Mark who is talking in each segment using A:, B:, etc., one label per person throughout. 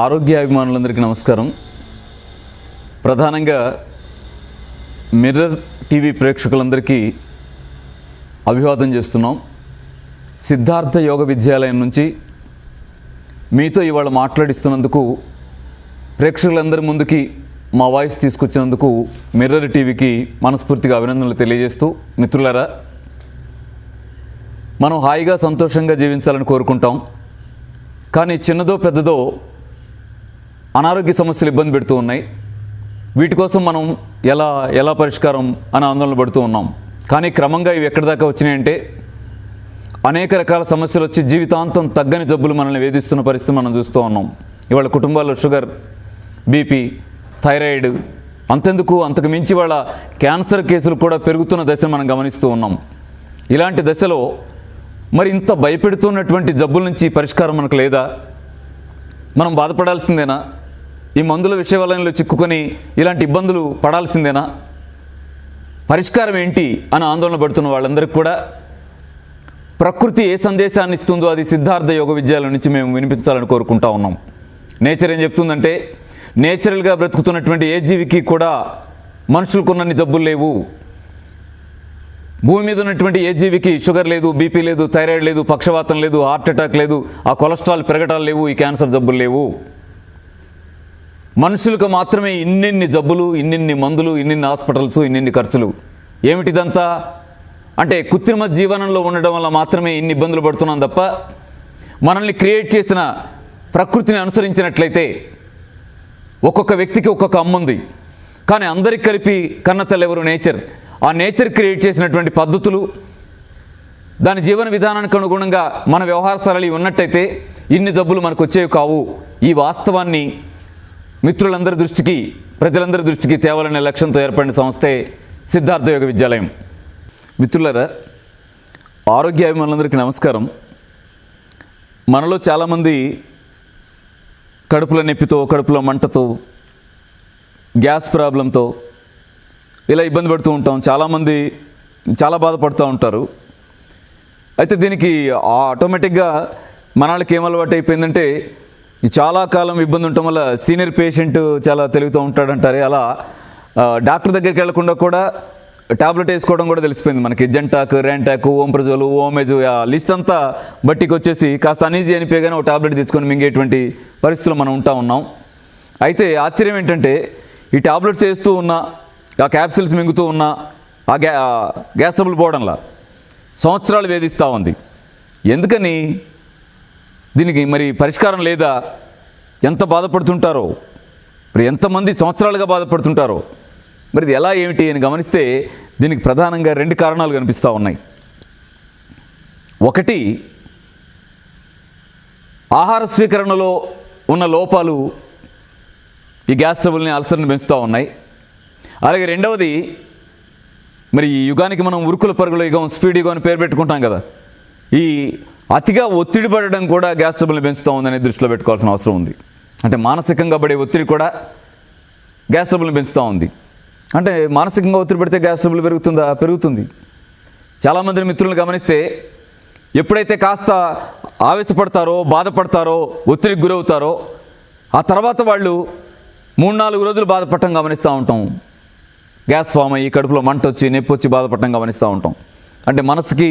A: ఆరోగ్యాభిమానులందరికీ నమస్కారం. ప్రధానంగా mirror TV ప్రేక్షకులందరికీ అభివాదం చేస్తున్నాం. సిద్ధార్థ యోగ విద్యాలయం నుంచి మీతో ఇవాళ మాట్లాడిస్తున్నందుకు, ప్రేక్షకులందరి ముందుకి మా వాయిస్ తీసుకొచ్చినందుకు మిర్రర్ టీవీకి మనస్ఫూర్తిగా అభినందనలు తెలియజేస్తూ, మిత్రులారా, మనం హాయిగా సంతోషంగా జీవించాలని కోరుకుంటాం. కానీ చిన్నదో పెద్దదో అనారోగ్య సమస్యలు ఇబ్బంది పెడుతూ ఉన్నాయి. వీటి కోసం మనం ఎలా పరిష్కారం అని ఆందోళన పడుతూ ఉన్నాం. కానీ క్రమంగా ఇవి ఎక్కడి దాకా వచ్చినాయంటే, అనేక రకాల సమస్యలు వచ్చి జీవితాంతం తగ్గని జబ్బులు మనల్ని వేధిస్తున్న పరిస్థితి మనం చూస్తూ ఉన్నాం. ఇవాళ కుటుంబాల్లో షుగర్, బీపీ, థైరాయిడ్, అంతెందుకు అంతకు మించి వాళ్ళ క్యాన్సర్ కేసులు కూడా పెరుగుతున్న దశను మనం గమనిస్తూ ఉన్నాం. ఇలాంటి దశలో మరి ఇంత భయపెడుతున్నటువంటి జబ్బుల నుంచి పరిష్కారం మనకు లేదా? మనం బాధపడాల్సిందేనా? ఈ మందుల విషవలయంలో చిక్కుకొని ఇలాంటి ఇబ్బందులు పడాల్సిందేనా? పరిష్కారం ఏంటి అని ఆందోళన పడుతున్న వాళ్ళందరికీ కూడా ప్రకృతి ఏ సందేశాన్ని ఇస్తుందో అది సిద్ధార్థ యోగ విద్యాలయం నుంచి మేము వినిపించాలని కోరుకుంటా ఉన్నాం. నేచర్ ఏం చెప్తుందంటే, నేచురల్గా బ్రతుకుతున్నటువంటి ఏ జీవికి కూడా మనుషులకున్నన్ని జబ్బులు లేవు. భూమి మీద ఉన్నటువంటి ఏ జీవికి షుగర్ లేదు, బీపీ లేదు, థైరాయిడ్ లేదు, పక్షవాతం లేదు, హార్ట్ అటాక్ లేదు, ఆ కొలెస్ట్రాల్ పెరగటాలు లేవు, ఈ క్యాన్సర్ జబ్బులు లేవు. మనుషులకు మాత్రమే ఇన్నిన్ని జబ్బులు, ఇన్నిన్ని మందులు, ఇన్నిన్ని హాస్పిటల్స్, ఇన్నిన్ని ఖర్చులు. ఏమిటిదంతా అంటే కృత్రిమ జీవనంలో ఉండడం వల్ల మాత్రమే ఇన్ని ఇబ్బందులు పడుతున్నాం తప్ప, మనల్ని క్రియేట్ చేసిన ప్రకృతిని అనుసరించినట్లయితే ఒక్కొక్క వ్యక్తికి ఒక్కొక్క అమ్ముంది. కానీ అందరికి కలిపి కన్నతల్లి ఎవరు? నేచర్. ఆ నేచర్ క్రియేట్ చేసినటువంటి పద్ధతులు, దాని జీవన విధానానికి అనుగుణంగా మన వ్యవహార సరళి ఉన్నట్టయితే ఇన్ని జబ్బులు మనకు వచ్చేవి కావు. ఈ వాస్తవాన్ని మిత్రులందరి దృష్టికి, ప్రజలందరి దృష్టికి తేవాలనే లక్ష్యంతో ఏర్పడిన సంస్థే సిద్ధార్థ యోగ విద్యాలయం. మిత్రులారా, ఆరోగ్యాభిమానులందరికీ నమస్కారం. మనలో చాలామంది కడుపులో నొప్పితో, కడుపులో మంటతో, గ్యాస్ ప్రాబ్లంతో ఇలా ఇబ్బంది పడుతూ ఉంటాం. చాలామంది చాలా బాధపడుతూ ఉంటారు. అయితే దీనికి ఆటోమేటిక్గా మన వాళ్ళకి ఏం అలవాటు అయిపోయిందంటే, చాలా కాలం ఇబ్బంది ఉండటం వల్ల సీనియర్ పేషెంట్ చాలా తెలివితో ఉంటాడంటారే, అలా డాక్టర్ దగ్గరికి వెళ్లకుండా కూడా టాబ్లెట్ వేసుకోవడం కూడా తెలిసిపోయింది మనకి. జెంటాక్, ర్యాంటాక్, ఓంప్రజోలు, ఓమెజు, ఆ లిస్ట్ అంతా బట్టికి వచ్చేసి కాస్త అనీజీ అనిపోయగానే ఒక టాబ్లెట్ తీసుకొని మింగేటువంటి పరిస్థితులు మనం ఉన్నాం. అయితే ఆశ్చర్యం ఏంటంటే, ఈ టాబ్లెట్స్ వేస్తూ ఉన్నా, ఆ క్యాప్సిల్స్ మింగుతూ ఉన్నా, ఆ గ్యాస్ ట్రబుల్ పోవడంలా సంవత్సరాలు వేధిస్తూ ఉంది. ఎందుకని? దీనికి మరి పరిష్కారం లేదా? ఎంత బాధపడుతుంటారో, మరి ఎంతమంది సంవత్సరాలుగా బాధపడుతుంటారో, మరి ఇది ఎలా ఏమిటి అని గమనిస్తే దీనికి ప్రధానంగా 2 కారణాలు కనిపిస్తూ ఉన్నాయి. ఒకటి, ఆహార స్వీకరణలో ఉన్న లోపాలు ఈ గ్యాస్ ట్రబుల్ని, అల్సర్ని పెంచుతూ ఉన్నాయి. అలాగే రెండవది, మరి ఈ యుగానికి మనం ఉరుకుల పరుగుల యుగం, స్పీడ్ యుగం అని పేరు పెట్టుకుంటాం కదా, ఈ అతిగా ఒత్తిడి పడడం కూడా గ్యాస్ ట్రబుల్ని పెంచుతూ ఉందని దృష్టిలో పెట్టుకోవాల్సిన అవసరం ఉంది. అంటే మానసికంగా పడే ఒత్తిడి కూడా గ్యాస్ ట్రబుల్ని పెంచుతూ ఉంది. అంటే మానసికంగా ఒత్తిడి పడితే గ్యాస్ ట్రబుల్ పెరుగుతుందా? పెరుగుతుంది. చాలామంది మిత్రులను గమనిస్తే, ఎప్పుడైతే కాస్త ఆవేశపడతారో, బాధపడతారో, ఒత్తిడికి గురవుతారో, ఆ తర్వాత వాళ్ళు 3-4 రోజులు బాధపడటం గమనిస్తూ ఉంటాం. గ్యాస్ ఫామ్ అయ్యి కడుపులో మంట వచ్చి, నొప్పి వచ్చి బాధపడటం గమనిస్తూ ఉంటాం. అంటే మనసుకి,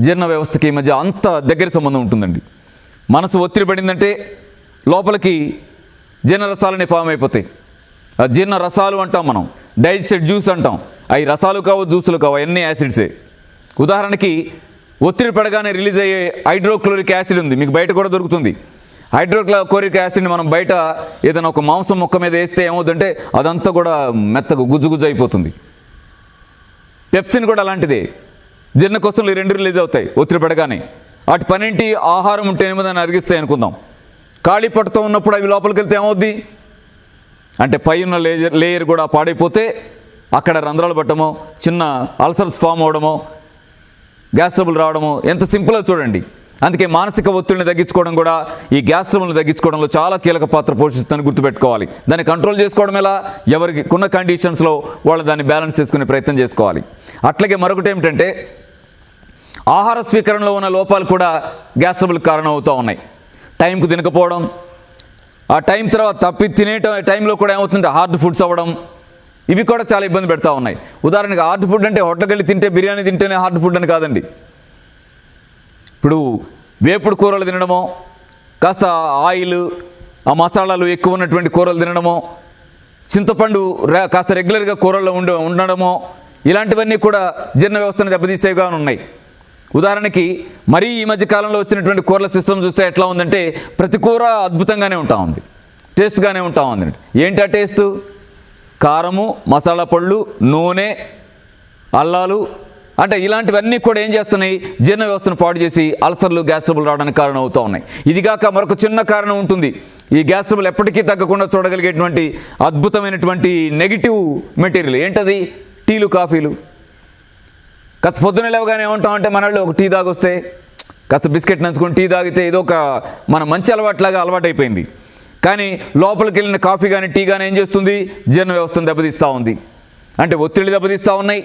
A: జీర్ణ వ్యవస్థకి మధ్య అంత దగ్గర సంబంధం ఉంటుందండి. మనసు ఒత్తిడి పడిందంటే లోపలికి జీర్ణ రసాలని ఫామ్ అయిపోతాయి. ఆ జీర్ణ రసాలు అంటాం మనం, డైజెస్టెడ్ జ్యూస్ అంటాం. అవి రసాలు కావు, జ్యూసులు కావు, అన్నీ యాసిడ్సే. ఉదాహరణకి, ఒత్తిడి పడగానే రిలీజ్ అయ్యే హైడ్రోక్లోరిక్ యాసిడ్ ఉంది, మీకు బయట కూడా దొరుకుతుంది. హైడ్రోక్లోరిక్ యాసిడ్ని మనం బయట ఏదైనా ఒక మాంసం మొక్క మీద వేస్తే ఏమవుతుందంటే అదంతా కూడా మెత్తగా గుజ్జు అయిపోతుంది. పెప్సిన్ కూడా అలాంటిదే. జీర్ణకోశంలో 2 రిలీజ్ అవుతాయి ఒత్తిడి పడగానే. వాటి పనేంటి? ఆహారం ఉంటే 8 అరిగిస్తాయి అనుకుందాం. ఖాళీ పట్టుతో ఉన్నప్పుడు అవి లోపలికి వెళ్తే ఏమవుద్ది అంటే, పై ఉన్న లేయర్ కూడా పాడైపోతే అక్కడ రంధ్రాలు పట్టమో, చిన్న అల్సర్స్ ఫామ్ అవడమో, గ్యాస్ ట్రబుల్ రావడమో ఎంత సింపుల్గా చూడండి. అందుకే మానసిక ఒత్తిడిని తగ్గించుకోవడం కూడా ఈ గ్యాస్ ట్రబుల్ని తగ్గించుకోవడంలో చాలా కీలక పాత్ర పోషిస్తుందని గుర్తుపెట్టుకోవాలి. దాన్ని కంట్రోల్ చేసుకోవడం ఎలా? ఎవరికి ఉన్న కండిషన్స్లో వాళ్ళు దాన్ని బ్యాలెన్స్ చేసుకునే ప్రయత్నం చేసుకోవాలి. అట్లాగే మరొకటి ఏమిటంటే, ఆహార స్వీకరణలో ఉన్న లోపాలు కూడా గ్యాస్ ట్రబుల్కి కారణం అవుతూ ఉన్నాయి. టైంకు తినకపోవడం, ఆ టైం తర్వాత తప్పి తినే టైంలో కూడా ఏమవుతుందంటే హార్డ్ ఫుడ్స్ అవ్వడం, ఇవి కూడా చాలా ఇబ్బంది పెడతా ఉన్నాయి. ఉదాహరణకి హార్డ్ ఫుడ్ అంటే హోటల్కి వెళ్ళి తింటే బిర్యానీ తింటేనే హార్డ్ ఫుడ్ అని కాదండి. ఇప్పుడు వేపుడు కూరలు తినడమో, కాస్త ఆయిల్ ఆ మసాలాలు ఎక్కువ ఉన్నటువంటి కూరలు తినడమో, చింతపండు కాస్త రెగ్యులర్గా కూరల్లో ఉండడమో, ఇలాంటివన్నీ కూడా జీర్ణ వ్యవస్థను దెబ్బతీసేవిగా ఉన్నాయి. ఉదాహరణకి మరీ ఈ మధ్య కాలంలో వచ్చినటువంటి కూరల సిస్టమ్ చూస్తే ఎట్లా ఉందంటే ప్రతి కూర అద్భుతంగానే ఉంటా ఉంది, టేస్ట్గానే ఉంటా ఉందండి. ఏంటి ఆ టేస్టు? కారము, మసాలా పళ్ళు, నూనె, అల్లాలు, అంటే ఇలాంటివన్నీ కూడా ఏం చేస్తున్నాయి, జీర్ణ వ్యవస్థను పాడు చేసి అల్సర్లు, గ్యాస్ ట్రబుల్ రావడానికి కారణం అవుతూ ఉన్నాయి. ఇదిగాక మరొక చిన్న కారణం ఉంటుంది. ఈ గ్యాస్ ట్రబుల్ ఎప్పటికీ తగ్గకుండా చూడగలిగేటువంటి అద్భుతమైనటువంటి నెగిటివ్ మెటీరియల్ ఏంటది? టీలు, కాఫీలు. కాస్త పొద్దున లేవగానే ఏమంటామంటే మనల్లో ఒక టీ తాగొస్తే, కాస్త బిస్కెట్ నంచుకొని టీ తాగితే ఏదో ఒక మన మంచి అలవాట్లాగా అలవాటైపోయింది. కానీ లోపలికి వెళ్ళిన కాఫీ కానీ టీ కానీ ఏం చేస్తుంది? జీర్ణ వ్యవస్థను దెబ్బతీస్తూ ఉంది. అంటే ఒత్తిడి దెబ్బతీస్తూ ఉన్నాయి,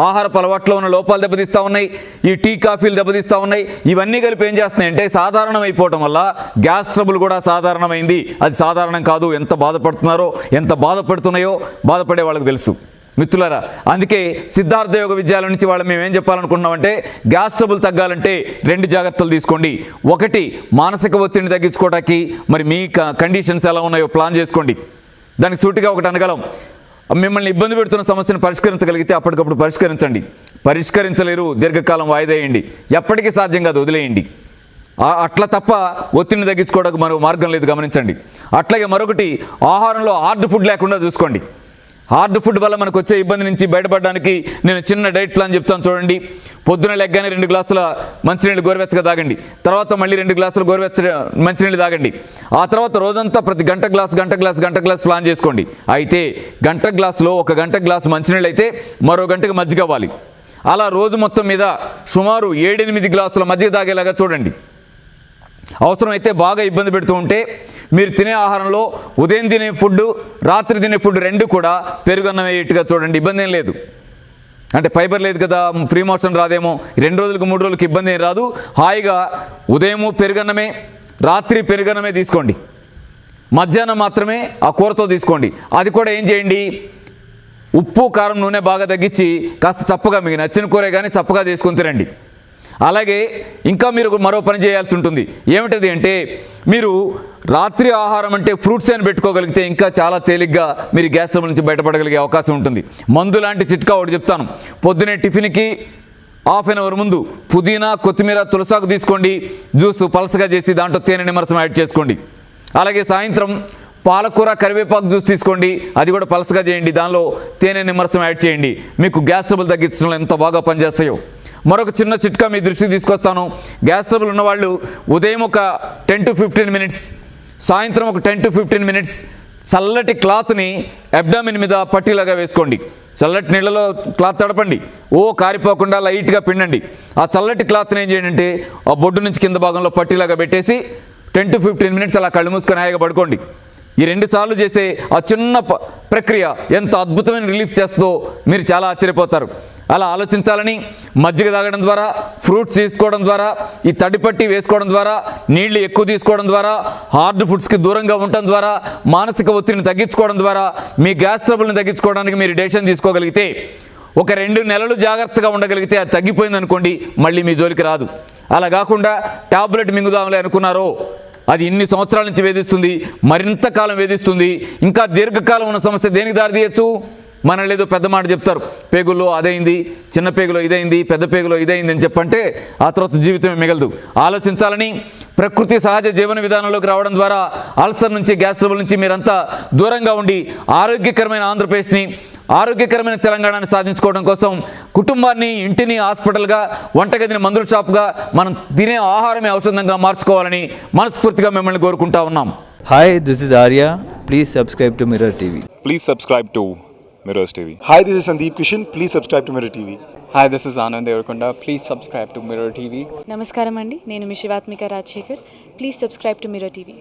A: ఆహారపు అలవాట్లో ఉన్న లోపాలు దెబ్బతీస్తూ ఉన్నాయి, ఈ టీ కాఫీలు దెబ్బతీస్తూ ఉన్నాయి. ఇవన్నీ కలిపి ఏం చేస్తున్నాయి అంటే సాధారణం అయిపోవటం వల్ల గ్యాస్ ట్రబుల్ కూడా సాధారణమైంది. అది సాధారణం కాదు. ఎంత బాధపడుతున్నారో, ఎంత బాధపడుతున్నాయో బాధపడే వాళ్ళకి తెలుసు మిత్రులారా. అందుకే సిద్ధార్థ యోగ విద్యాలయం నుంచి వాళ్ళు మేము ఏం చెప్పాలనుకున్నామంటే గ్యాస్ ట్రబుల్ తగ్గాలంటే 2 జాగ్రత్తలు తీసుకోండి. ఒకటి, మానసిక ఒత్తిడిని తగ్గించుకోవడానికి మరి మీ కండిషన్స్ ఎలా ఉన్నాయో ప్లాన్ చేసుకోండి. దానికి సూటిగా ఒకటి అనగలం, మిమ్మల్ని ఇబ్బంది పెడుతున్న సమస్యను పరిష్కరించగలిగితే అప్పటికప్పుడు పరిష్కరించండి. పరిష్కరించలేరు, దీర్ఘకాలం వాయిదా వేయండి. ఎప్పటికీ సాధ్యం కాదు, వదిలేయండి. అట్లా తప్ప ఒత్తిడిని తగ్గించుకోవడానికి మరో మార్గం లేదు, గమనించండి. అట్లాగే మరొకటి, ఆహారంలో హార్డ్ ఫుడ్ లేకుండా చూసుకోండి. హార్డ్ ఫుడ్ వల్ల మనకు వచ్చే ఇబ్బంది నుంచి బయటపడడానికి నేను చిన్న డైట్ ప్లాన్ చెప్తాను చూడండి. పొద్దున లెగ్గానే 2 గ్లాసుల మంచినీళ్ళు గోరువెచ్చగా తాగండి. తర్వాత మళ్ళీ 2 గ్లాసులు గోరువెచ్చ మంచినీళ్ళు తాగండి. ఆ తర్వాత రోజంతా ప్రతి గంట గ్లాస్ ప్లాన్ చేసుకోండి. అయితే గంట గ్లాసులో 1 గంట గ్లాసు మంచినీళ్ళు అయితే మరో గంటకు మజ్జిగ అవ్వాలి. అలా రోజు మొత్తం మీద సుమారు 7-8 గ్లాసుల మజ్జిగ తాగేలాగా చూడండి. అవసరమైతే బాగా ఇబ్బంది పెడుతూ ఉంటే మీరు తినే ఆహారంలో ఉదయం తినే ఫుడ్, రాత్రి తినే ఫుడ్ 2 కూడా పెరుగన్నం అయ్యేట్టుగా చూడండి. ఇబ్బంది ఏం లేదు. అంటే ఫైబర్ లేదు కదా, ఫ్రీ మోషన్ రాదేమో, 2 రోజులకు 3 రోజులకు ఇబ్బంది ఏం రాదు. హాయిగా ఉదయము పెరుగన్నమే, రాత్రి పెరుగన్నమే తీసుకోండి. మధ్యాహ్నం మాత్రమే ఆ కూరతో తీసుకోండి. అది కూడా ఏం చేయండి, ఉప్పు, కారం, నూనె బాగా తగ్గించి కాస్త చప్పగా, మీకు నచ్చిన కూరే కానీ చప్పగా చేసుకొని తినండి. అలాగే ఇంకా మీరు మరో పని చేయాల్సి ఉంటుంది. ఏమిటది అంటే, మీరు రాత్రి ఆహారం అంటే ఫ్రూట్స్ అని పెట్టుకోగలిగితే ఇంకా చాలా తేలిగ్గా మీరు గ్యాస్ ట్రబుల్ నుంచి బయటపడగలిగే అవకాశం ఉంటుంది. మందు లాంటి చిట్కా ఒకటి చెప్తాను. పొద్దునే టిఫిన్కి ½ అన్ అవర్ ముందు పుదీనా, కొత్తిమీర, తులసాకు తీసుకోండి. జ్యూస్ పలసగా చేసి దాంట్లో తేనె నిమ్మరసం యాడ్ చేసుకోండి. అలాగే సాయంత్రం పాలకూర, కరివేపాకు జ్యూస్ తీసుకోండి. అది కూడా పలసగా చేయండి, దానిలో తేనె నిమ్మరసం యాడ్ చేయండి. మీకు గ్యాస్ ట్రబుల్ తగ్గించడంలో ఎంత బాగా పనిచేస్తాయో. మరొక చిన్న చిట్కా మీ దృష్టికి తీసుకొస్తాను. గ్యాస్ ట్రబుల్ ఉన్నవాళ్ళు ఉదయం ఒక 10 to 15 మినిట్స్, సాయంత్రం ఒక 10 to 15 మినిట్స్ చల్లటి క్లాత్ని అబ్డామిన్ మీద పట్టీలాగా వేసుకోండి. చల్లటి నీళ్ళలో క్లాత్ తడపండి, కారిపోకుండా లైట్గా పిండండి. ఆ చల్లటి క్లాత్ని ఏం చేయండి అంటే ఆ బొడ్డు నుంచి కింద భాగంలో పట్టీలాగా పెట్టేసి 10 to 15 మినిట్స్ అలా కళ్ళు మూసుకొని హాయిగా పడుకోండి. ఈ 2 సార్లు చేసే ఆ చిన్న ప్రక్రియ ఎంత అద్భుతమైన రిలీఫ్ చేస్తుందో మీరు చాలా ఆశ్చర్యపోతారు. అలా ఆలోచించాలని మజ్జిగ తాగడం ద్వారా, ఫ్రూట్స్ తీసుకోవడం ద్వారా, ఈ తడిపట్టి వేసుకోవడం ద్వారా, నీళ్లు ఎక్కువ తీసుకోవడం ద్వారా, హార్డ్ ఫుడ్స్కి దూరంగా ఉండటం ద్వారా, మానసిక ఒత్తిడిని తగ్గించుకోవడం ద్వారా మీ గ్యాస్ ట్రబుల్ని తగ్గించుకోవడానికి మీరు డెసిషన్ తీసుకోగలిగితే, ఒక 2 నెలలు జాగ్రత్తగా ఉండగలిగితే అది తగ్గిపోయింది అనుకోండి, మళ్ళీ మీ జోలికి రాదు. అలా కాకుండా టాబ్లెట్ మింగుదాంలే అనుకున్నారో అది ఇన్ని సంవత్సరాల నుంచి వేధిస్తుంది, మరింత కాలం వేధిస్తుంది. ఇంకా దీర్ఘకాలం ఉన్న సమస్య దేనికి దారి తీయచ్చు? మనల్ని ఏదో పెద్ద మాట చెప్తారు, పేగుల్లో అదైంది, చిన్న పేగులో ఇదైంది, పెద్ద పేగులో ఇదైంది అని చెప్పంటే ఆ తర్వాత జీవితమే మిగలదు. ఆలోచించాలని ప్రకృతి సహజ జీవన విధానంలోకి రావడం ద్వారా అల్సర్ నుంచి, గ్యాస్ ట్రబుల్ నుంచి మీరంతా దూరంగా ఉండి ఆరోగ్యకరమైన ఆంధ్రప్రదేశ్ని, ఆరోగ్యకరమైన తెలంగాణని సాధించుకోవడం కోసం కుటుంబాన్ని, ఇంటిని హాస్పిటల్గా, వంటగదిని మందుల షాప్గా, మనం తినే ఆహారమే ఔషధంగా మార్చుకోవాలని మనస్ఫూర్తిగా మిమ్మల్ని కోరుకుంటా ఉన్నాం.
B: Hi, this is Arya. Please subscribe to Mirror TV.
C: Please subscribe to Mirrors TV.
D: Hi, this is Sandeep Kishan. Please subscribe to Mirror TV.
E: Hi, this is Anand Devarakonda. Please subscribe to Mirror TV.
F: నమస్కారం అండి, నేను మీ Sivatmika Rajasekhar. Please subscribe to Mirror TV.